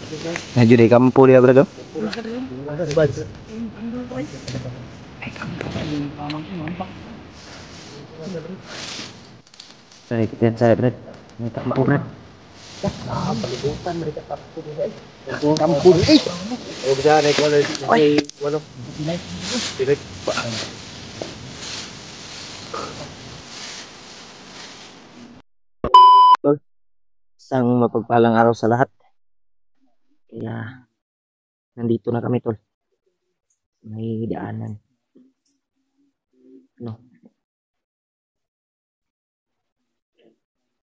Medyo di kampo dia bro. Saya kita saya bro. Ini kampo bro. Palibutan mereka takut eh. Kampung eh. Oh bisa naik wala wala. Direct pa. Isang mapagpalang araw sa lahat. Kaya nandito na kami tol. May daanan. No.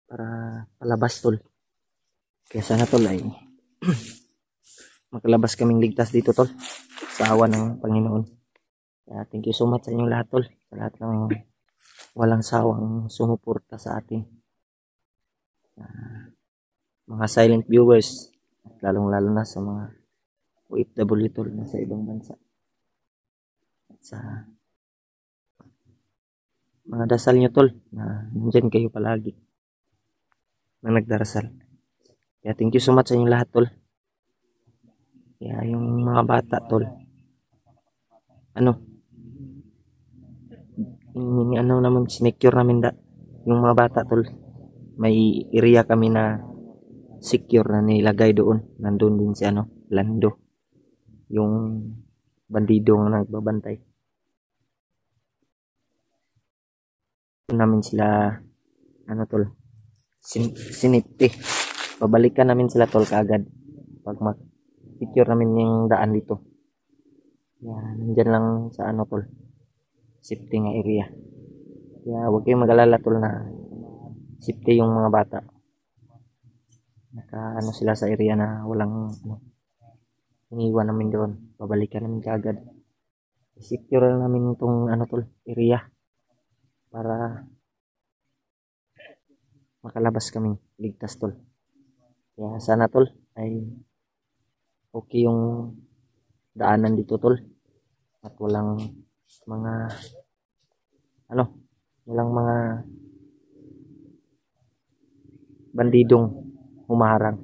Para palabas tol. Kaya sana tol ay makalabas kaming ligtas dito tol. Sa awa ng Panginoon. Kaya thank you so much sa inyong lahat tol. Sa lahat ng walang sawang sumuporta sa atin. Mga silent viewers. Lalong lalo na sa mga OFW tol na sa ibang bansa. At sa mga dasal nyo tol na nandyan kayo palagi na nagdarasal. Kaya thank you so much sa inyong lahat tol. Kaya yung mga bata tol, ano naman sinecure namin yung mga bata tol. May area kami na secure na nilagay doon. Nandun din si Lando, yung bandido na nagbabantay. Namin sila tol, sinipti. Babalikan namin sila tol kaagad pag secure namin yung daan dito. Yan, nandyan lang sa tol, safety nga area. Kaya huwag kayong mag-alala tol na safety yung mga bata. Naka sila sa area na walang iniwan namin doon. Babalikan namin kaagad. Secure lang namin itong tol, area para makalabas kami ligtas tol. Kaya sana tol ay okay yung daanan dito tol. At walang mga walang mga bandidong humarang.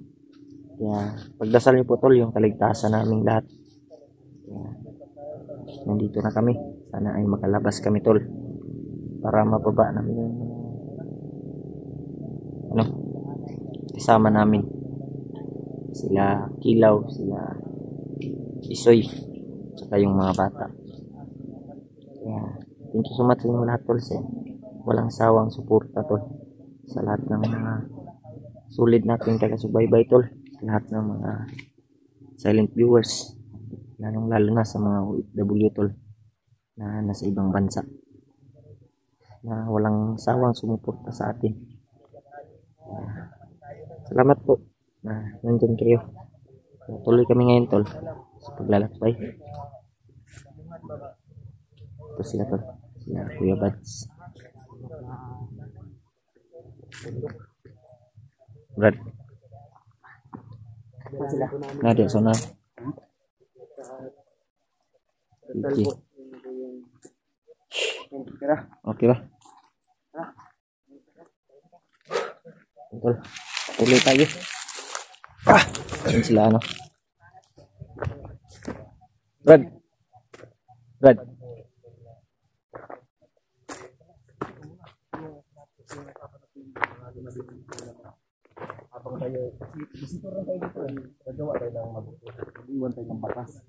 Kaya pagdasal niyo po tol yung kaligtasan naming lahat. Kaya nandito na kami. Sana ay makalabas kami tol para mababa namin yung kasama namin. Sila Kilaw, sila Isoy, saka yung mga bata. Kaya thank you so much sa inyo lahat tol. Walang sawang suporta tol sa lahat ng mga sulit natin taga-subaybay tol. Sa lahat ng mga silent viewers, lalong lalo na sa mga OFW tol na nasa ibang bansa na walang sawang sumuporta sa atin. Salamat po na nandyan kayo. Tuloy kami ngayon tol sa paglalakbay. Ito sila tol, sila Kuya Bads, Brad. Nadi sana. Okay ba? Tol, tuloy tayo. Yan sila Brad. Habang tayo visitor lang tayo dito, gagawa tayo ng mabuti. Iwan tayo ng batas.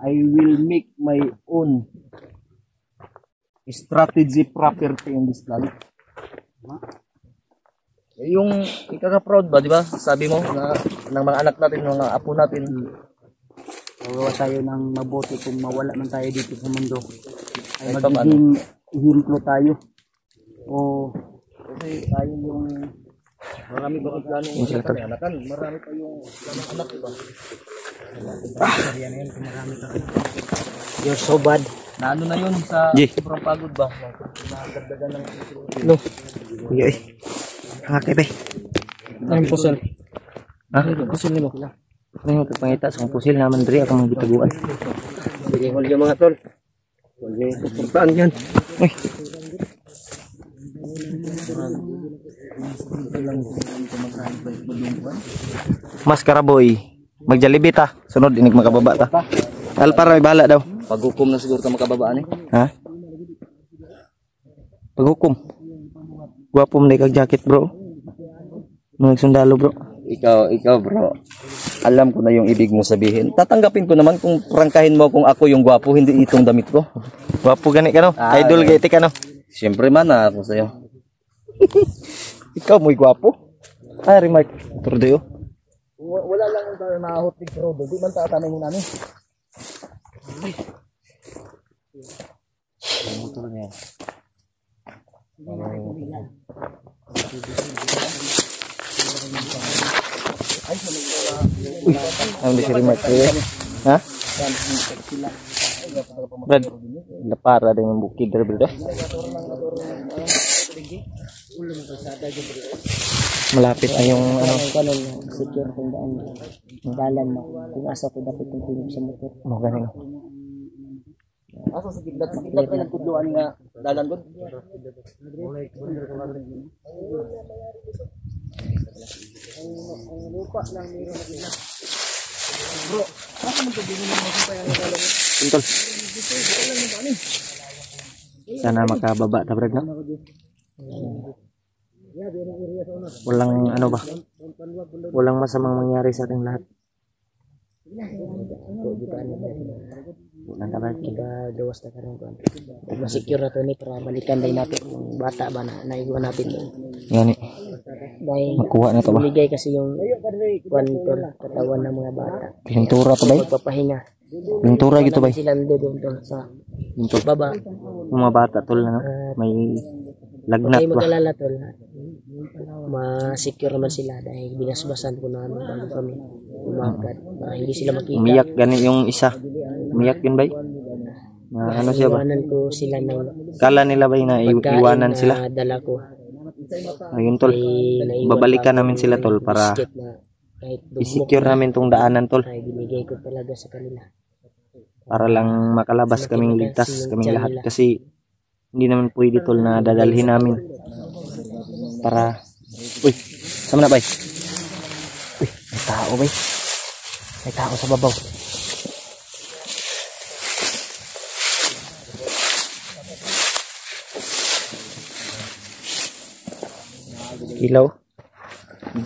I will make my own strategy property in this land. Yung ikaka-proud ba, di ba? Sabi mo na ng mga anak natin, mga apo natin, gagawa tayo ng mabuti kung mawala man tayo dito sa mundo. Ay magiging ehemplo tayo. O kasi tayo yung marami ba plano ng anakan? Marami pa yung anak, di ba? Marami pa. You're so bad. Na na yun sa sobrang pagod ba? Nakagdagan ng no. Kuya Hakay ba? Anong pusil? Ha? Pusil nimo. Ano yung pangita sa pusil naman diri ako mga gitaguan. Sige, huli yung mga tol. Huli, suportaan yan. Uy. Mas Karaboy. Mag-Jollibee ta. Sunod inig makababa ta. Alpar may bala daw. Paghukom na siguro ta makababaan eh. Ha? Paghukom. Gwapo mo na kag jacket bro. Mga sundalo bro. Ikaw bro. Alam ko na yung ibig mo sabihin. Tatanggapin ko naman kung prangkahin mo kung ako yung gwapo, hindi itong damit ko. Gwapo gani ka no? Idol gati ka no? Siyempre man na ako sa'yo. Ikaw mo'y gwapo. Ay, remark. Turdo Wala lang yung tayo nakahotig bro. Di man tatanay mo namin. Motor niya. Uy, ang di si remark. Ha? Brad, lapara din yung bukid there, brad. Malapit na yung ano. Kanon, secure kung daan. Dalan mo. Kung asa ko dapat yung tulog sa motor. Mo ganing. Asa sa kidlat ka nagkudluan nga dalan gud. Bro, asa man to din mo makita yung dalan. Tintol. Sana makababa ta brad no. Walang ano ba? Walang masamang mangyari sa ating lahat. Walang dapat Gawas na karon ko. Masecure na to ni para balikan din natin yung bata ba na naiwan natin yun. Yani. Dahil Makuha na to ba? bumigay kasi yung kwantol katawan ng mga bata. Pintura to ba? Magpapahinga. Pintura gito ba? Sila doon sa baba. Yung mga bata tol na no? May lagnat Kayo ba? mag-alala tol. Ma-secure naman sila dahil binasbasan ko namin bago kami umagat. Hindi sila makita. Umiyak gani yung isa. Umiyak yun ba? Na ano siya ba? Iwanan ko sila ng Kala nila ba na iwanan sila? dala ko. Ayun tol. Babalikan namin sila tol para Biscuit na kahit dugmok i-secure namin tong daanan tol. ay binigay ko talaga sa kanila. Para lang makalabas kaming ligtas kaming lahat kasi hindi naman pwede tol na dadalhin namin para uy sama na bay uy may tao bay may tao sa babaw ilaw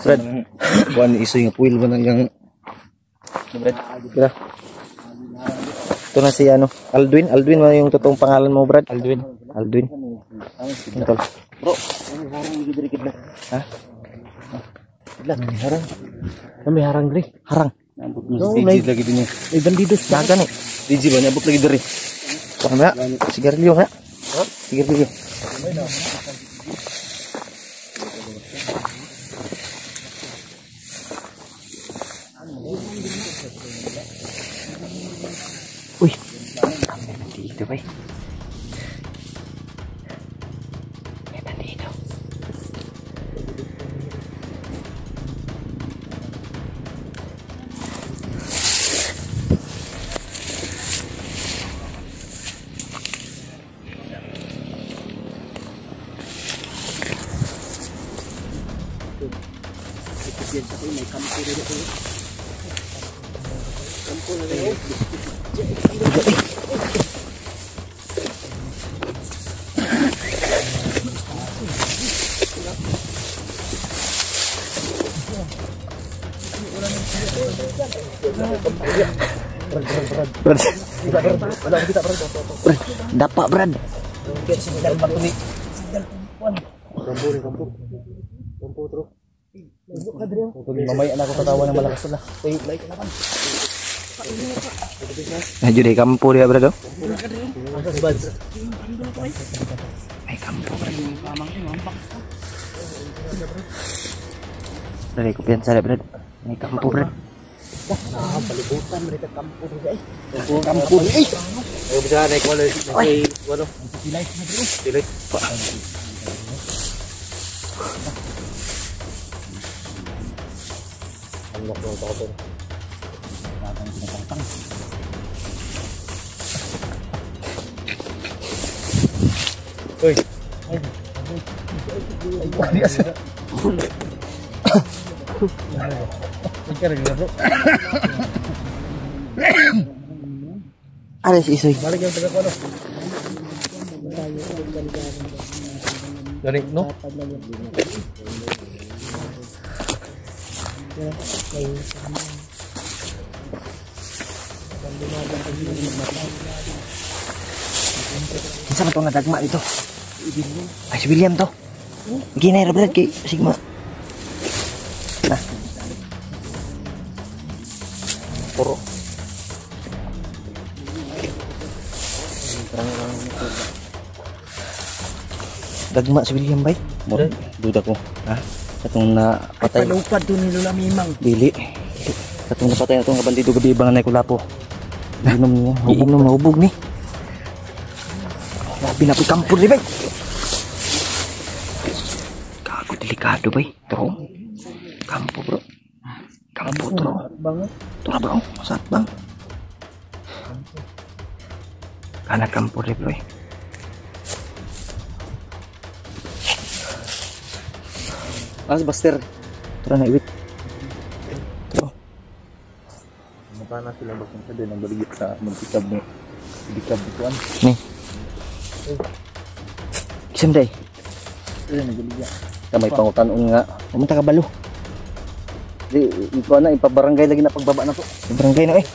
Brad Kuan iso yung puwil mo nang yang Brad kira ito na si ano Aldwin mo yung totoong pangalan mo Brad Aldwin Tol. bro. Ano harang lagi diri kidlat? Ha? Kidlat harang. May harang diri. Harang. Ambot mo DJ lagi din niya. May bandidos dagan eh. DJ ba niabot lagi diri? Kuha na. Sigarilyo ha. Sigarilyo. Uy. Dito ba? Brad. Dapat Brad. Mamaya na ako katawa ng malakas na. Ayo deh kampo dia Brad. Ay kampo Brad. Brad, kumpiyansa Brad. May kampo Brad. Palibutan mereka kampo diri ay. Kampo ni. Ayo bisa naik wala wala. Pilih. Unlock ng tao. Uy. Ay, biasa. Sticker gitu bro. Ada si Isoy. Balik yang taga ko ano. Dari no? Kinsa man to nga dagma dito? Ay, si William to. Ginay ra brad kay Sigma. Nah. Puro. Dagma si William bay. Mura, duda ko. Ha? Katong na patay. Palupad to ni Lola Mimang. Dili. Katong napatay na to nga bandido gabi ibang na kulapo. Ginom niya. Hubog ni. Grabe na kampur ni bay. Kago delikado bay. Tro. Kampo bro. Kampo tro. Bango. Tro bro. Sat bang. Anak kampo rin bro. Buster. Tro na iwit. Tro. Mukha na sila bakit din ang baligit sa magkikab mo. Bikab dituan. Nih. Kisam day. Ayun naguligya. Kamay pangutan nga. Pumunta ka balo. Di iko na ipabarangay lagi na pagbaba na to. Sa barangay na eh.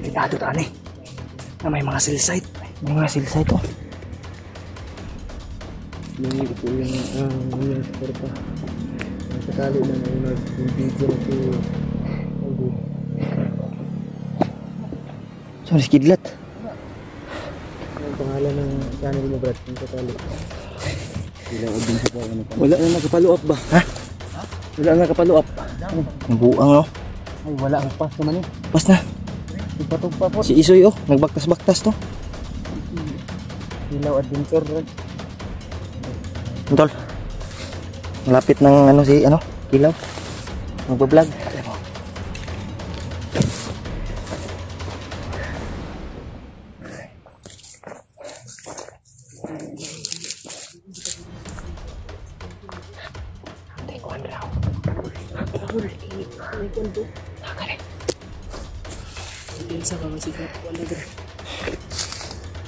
Delikado ta ni. Na may mga cell site. May mga cell site oh. Hindi ko yung score pa. Sakali na nag-video na si Aldo. So, skidlat. Ang pangalan ng channel mo, Brad, yung sakali. Wala na nakapalo up ba? Ha? Wala na nakapalo up. Ang buang oh. Ay, wala akong pass naman eh. Pas na. Tugpa-tugpa po. Si Isoy oh. Nagbaktas-baktas to. Ilaw adventure, Brad. Tol. Malapit ng ano si ano, Kilaw. Magba-vlog.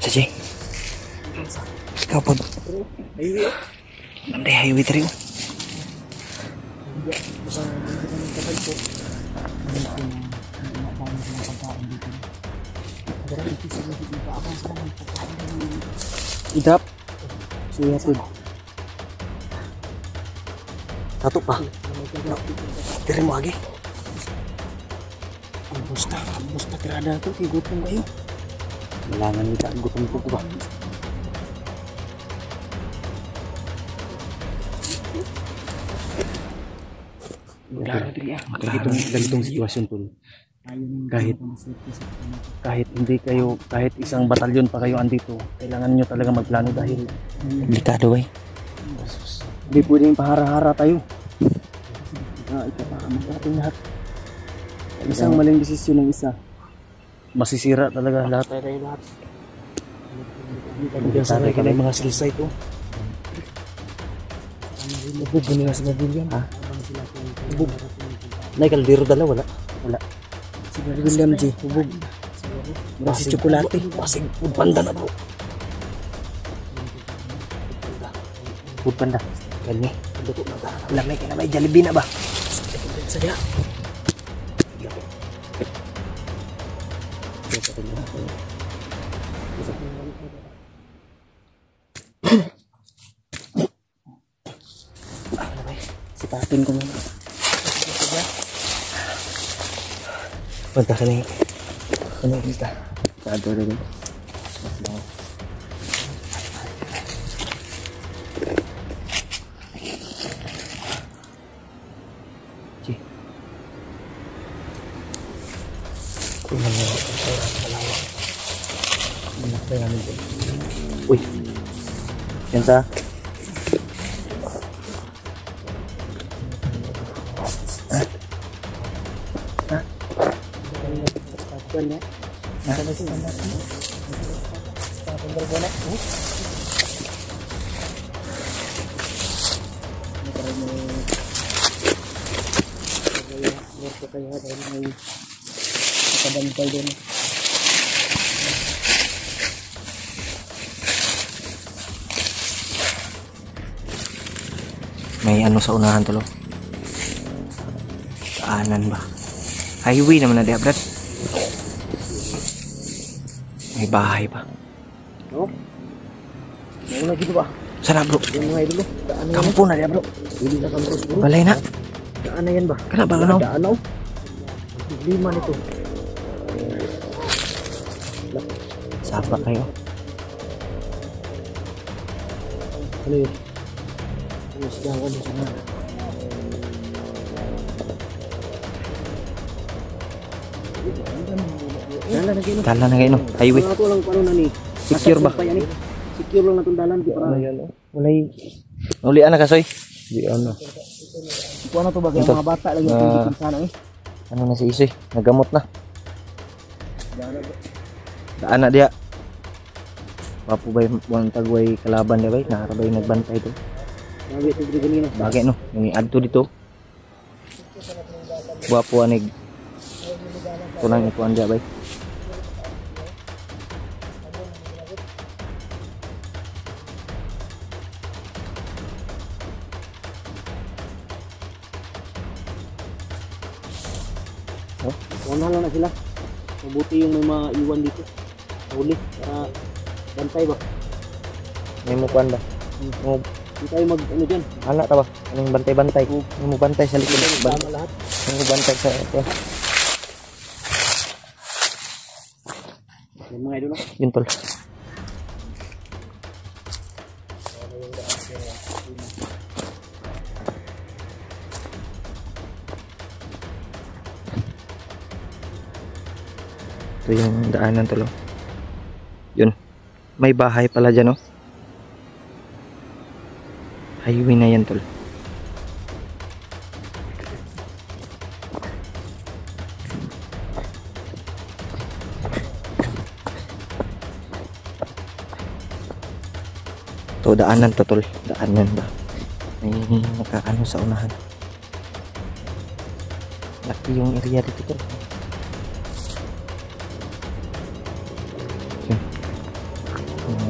Saji. Ikaw po. Nanday highway trio. Idap. Siya po. Satu pa. Diri mo agi. Basta tirada to, gutom kayo. Malangan kita gutom ko ba. Ganitong sitwasyon po. Kahit hindi kayo, kahit isang batalyon pa kayo andito, kailangan nyo talaga magplano dahil Delikado eh. hindi pwedeng pahara-hara tayo. Ipapakamat natin lahat. Isang maling desisyon ng isa, masisira talaga lahat. Sabi ka na yung mga silisay to. Ubog nila sa William. Ha? Ubog. Nay kaldero dala wala. Si William G. Ubog. Mura si Chocolate. Pasig food panda na bro. Food panda. Gani. Lamay ka na may Jollibee na ba? Saya. Sipatin ko muna. Punta ka na yung ano kita? Sado rin. Ci. Kulang mo. Malawak. bantay namin to. Uy. Yan sa. Kaya dahil may nakabantay din. May ano sa unahan tulo. Kaanan ba? Highway naman na diya, Brad. May bahay pa. No? Nauna gitu ba? Sana bro. Yung mga idolo. Daan na yan. Kampo na diya bro. Hindi na kampus bro. Balay na. Daan na yan ba? Kana ba ano? Daan na oh. 5 nito. Sapa kayo. Ano yun? Mas gawan sa mga. Dalan na kayo. Dala na kayo no. Highway. Ito lang paano na ni. Secure ba? Pa yan eh. Secure lang na itong dalan. Di para. Walay. Ulian na kasoy. Di ano. Ito ano to ba? Kaya Ito. mga bata lang yung pindikin sana eh. Ano na si Isoy? Nagamot na. Daan na diya. Wapo ba yung tagway kalaban diya ba? Nakarabay nagbantay to. Sabi ito dito ganina. Bagay no. Yung adto dito. Wapo anig. Kunang ikuan diya ba? Una lang na sila. Mabuti yung may maiwan dito. Huli. Para bantay ba? May mukuan ba? Hindi tayo mag ano dyan. Anak ta ba? Anong bantay-bantay? May mo bantay sa likod. Tama lahat. May mo bantay sa ito. Yung mga idolo. Yun tol. Ito yung daanan tol. Yun. May bahay pala dyan, no? Highway na yan tol. Ito daanan to tol. Daanan ba? May nakaano sa unahan. Laki yung area dito tol.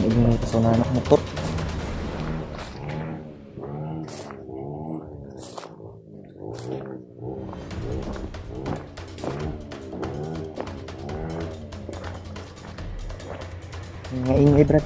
Ini may kasuna anak motor. Ingay Brad.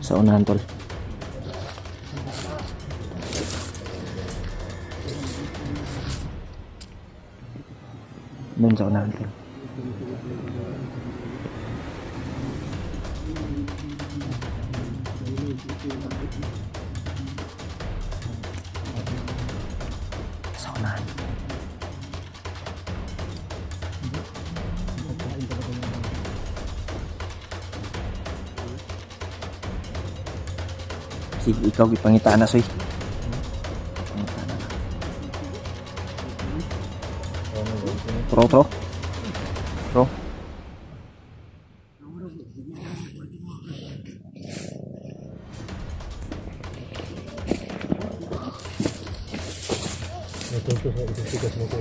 Sa unahan tol. Doon sa unahan tol. Sa unahan. Sige, ikaw ipangitaan na soy. Ipangitaan na. Tro. Natutuwa sa tugas mo ko.